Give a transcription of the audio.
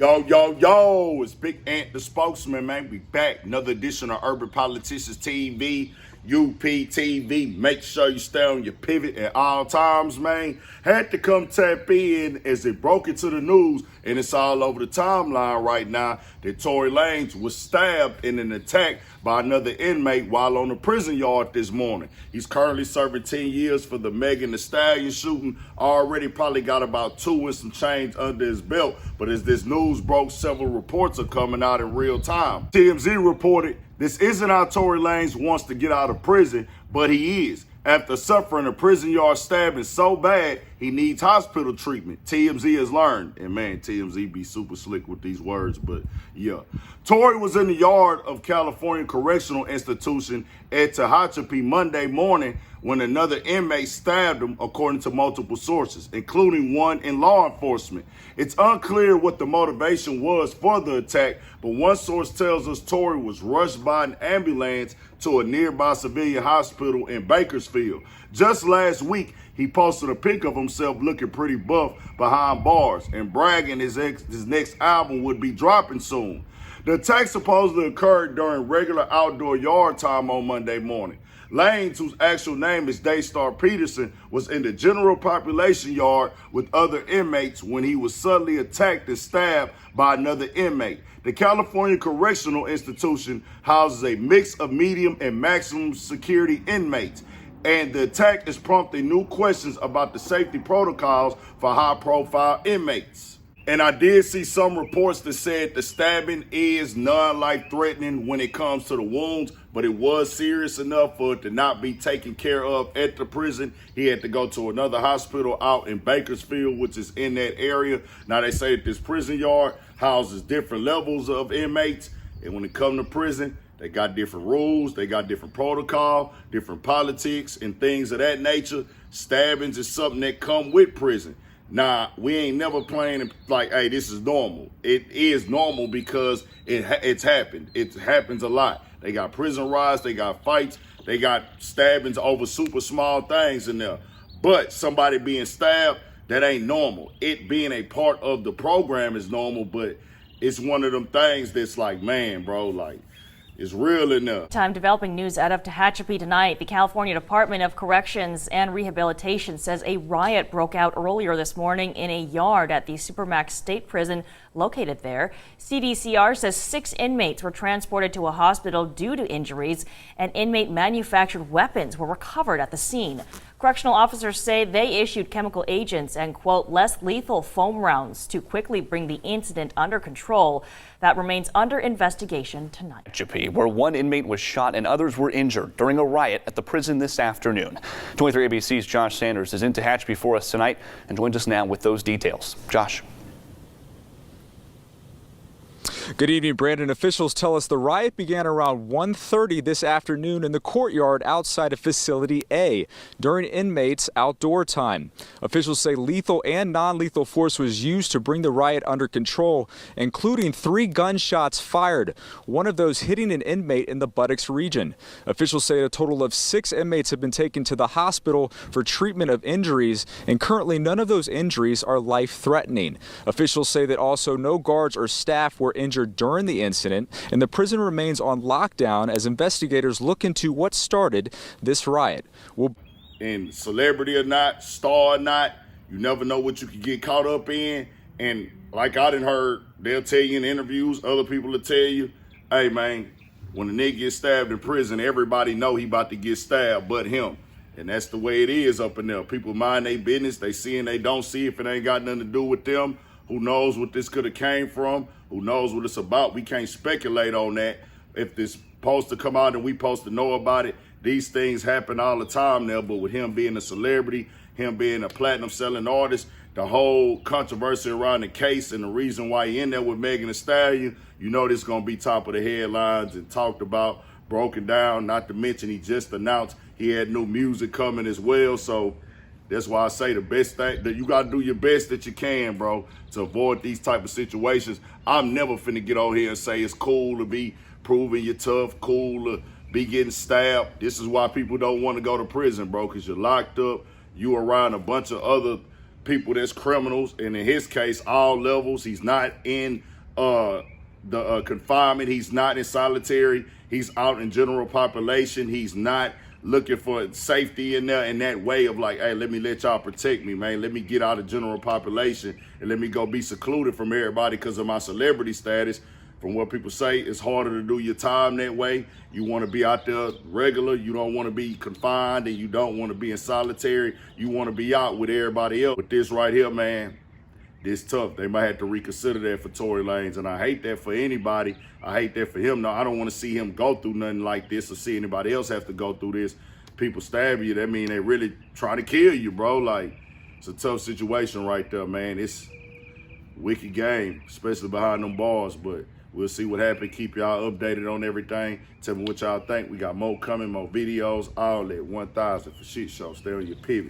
Yo, it's Big Ant, the spokesman, man. We back. Another edition of Urban Politicians TV, UPTV. Make sure you stay on your pivot at all times, man. Had to come tap in as it broke into the news, and it's all over the timeline right now, that Tory Lanez was stabbed in an attack by another inmate while on the prison yard this morning. He's currently serving 10 years for the Megan Thee Stallion shooting. Already probably got about 2 and some change under his belt. But as this news broke, several reports are coming out in real time. TMZ reported this isn't how Tory Lanez wants to get out of prison, but he is. After suffering a prison yard stabbing so bad, he needs hospital treatment. TMZ has learned. And man, TMZ be super slick with these words, but yeah. Tory was in the yard of California Correctional Institution at Tehachapi Monday morning when another inmate stabbed him, according to multiple sources, including one in law enforcement. It's unclear what the motivation was for the attack, but one source tells us Tory was rushed by an ambulance to a nearby civilian hospital in Bakersfield. Just last week, he posted a pic of himself looking pretty buff behind bars and bragging his next album would be dropping soon. The attack supposedly occurred during regular outdoor yard time on Monday morning. Lanez, whose actual name is Daystar Peterson, was in the general population yard with other inmates when he was suddenly attacked and stabbed by another inmate. The California Correctional Institution houses a mix of medium and maximum security inmates, and the attack is prompting new questions about the safety protocols for high-profile inmates. And I did see some reports that said the stabbing is non-life-threatening when it comes to the wounds, but it was serious enough for it to not be taken care of at the prison. He had to go to another hospital out in Bakersfield, which is in that area. Now, they say that this prison yard houses different levels of inmates, and when it comes to prison, they got different rules, they got different protocol, different politics, and things of that nature. Stabbings is something that come with prison. Nah, we ain't never playing like, hey, this is normal. It is normal because it's happened. It happens a lot. They got prison riots, they got fights, they got stabbings over super small things in there. But somebody being stabbed, that ain't normal. It being a part of the program is normal, but it's one of them things that's like, man, bro, like, it's real enough. Time developing news out of Tehachapi tonight. The California Department of Corrections and Rehabilitation says a riot broke out earlier this morning in a yard at the Supermax State Prison located there. CDCR says 6 inmates were transported to a hospital due to injuries, and inmate manufactured weapons were recovered at the scene. Correctional officers say they issued chemical agents and, quote, less lethal foam rounds to quickly bring the incident under control. That remains under investigation tonight. Where one inmate was shot and others were injured during a riot at the prison this afternoon. 23 ABC's Josh Sanders is in Tehachapi for us tonight and joins us now with those details. Josh. Good evening, Brandon. Officials tell us the riot began around 1:30 this afternoon in the courtyard outside of Facility A during inmates' outdoor time. Officials say lethal and non-lethal force was used to bring the riot under control, including 3 gunshots fired, one of those hitting an inmate in the buttocks region. Officials say a total of 6 inmates have been taken to the hospital for treatment of injuries, and currently none of those injuries are life-threatening. Officials say that also no guards or staff were injured during the incident, and the prison remains on lockdown as investigators look into what started this riot. And celebrity or not, star or not, you never know what you could get caught up in. And like I done heard, they'll tell you in interviews, other people will tell you, hey man, when a nigga gets stabbed in prison, everybody know he about to get stabbed but him. And that's the way it is up in there. People mind their business, they see and they don't see. If it ain't got nothing to do with them, who knows what this could have came from? Who knows what it's about? We can't speculate on that. If this supposed to come out and we supposed to know about it, these things happen all the time now. But with him being a celebrity, him being a platinum selling artist, the whole controversy around the case and the reason why he in there with Megan Thee Stallion, you know this gonna be top of the headlines and talked about, broken down. Not to mention he just announced he had new music coming as well. So that's why I say the best thing, that you got to do your best that you can, bro, to avoid these type of situations. I'm never finna get on here and say it's cool to be proving you're tough, cool to be getting stabbed. This is why people don't want to go to prison, bro, because you're locked up. You around a bunch of other people that's criminals. And in his case, all levels. He's not in confinement. He's not in solitary. He's out in general population. He's not looking for safety in there in that way of like, hey, let me let y'all protect me, man. Let me get out of general population and let me go be secluded from everybody because of my celebrity status. From what people say, it's harder to do your time that way. You want to be out there regular. You don't want to be confined and you don't want to be in solitary. You want to be out with everybody else. With this right here, man, this tough. They might have to reconsider that for Tory Lanez, and I hate that for anybody. I hate that for him. No, I don't want to see him go through nothing like this or see anybody else have to go through this. People stab you, that mean they really trying to kill you, bro. Like, it's a tough situation right there, man. It's wicked game, especially behind them bars, but we'll see what happens. Keep y'all updated on everything. Tell me what y'all think. We got more coming, more videos, all at 1000 for shit show. Stay on your pivot.